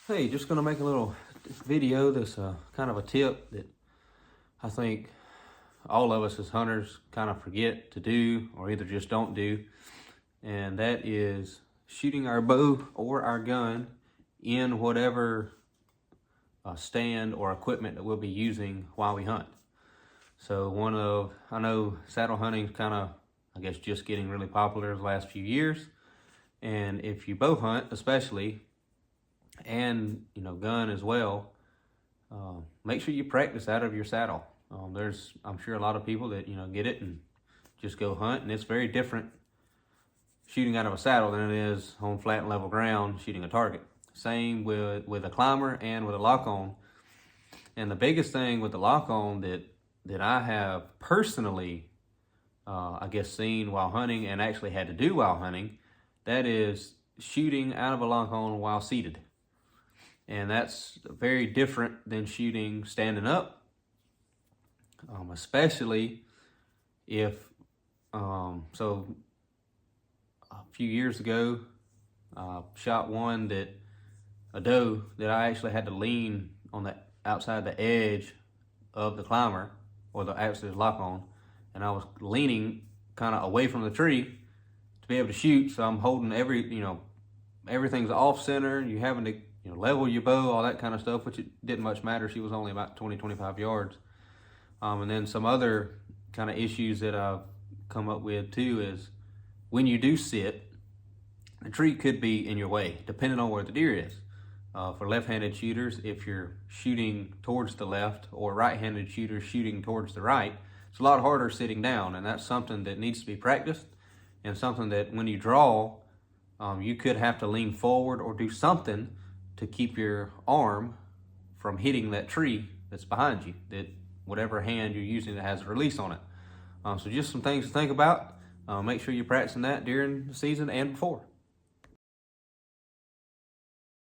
Hey, just gonna make a little video that's kind of a tip that I think all of us as hunters kind of forget to do or either just don't do. And that is shooting our bow or our gun in whatever stand or equipment that we'll be using while we hunt. So I know saddle hunting is kind of, I guess, just getting really popular the last few years. And if you bow hunt especially, and gun as well, make sure you practice out of your saddle. I'm sure a lot of people that get it and just go hunt, and it's very different shooting out of a saddle than it is on flat and level ground shooting a target. Same with a climber and with a lock on. And the biggest thing with the lock on that I have personally I guess seen while hunting and actually had to do while hunting, that is shooting out of a lock on while seated. And that's very different than shooting standing up, especially if, so a few years ago, shot a doe that I actually had to lean on the outside the edge of the climber, or the actually lock on, and I was leaning kind of away from the tree to be able to shoot. So I'm holding everything's off center. You having to level your bow, all that kind of stuff, which it didn't much matter. She was only about 20-25 yards. And then some other kind of issues that I've come up with too is when you do sit, the tree could be in your way, depending on where the deer is. For left-handed shooters, if you're shooting towards the left, or right-handed shooters shooting towards the right, it's a lot harder sitting down, and that's something that needs to be practiced, and something that when you draw, you could have to lean forward or do something to keep your arm from hitting that tree that's behind you, that whatever hand you're using that has a release on it. So just some things to think about. Make sure you're practicing that during the season and before.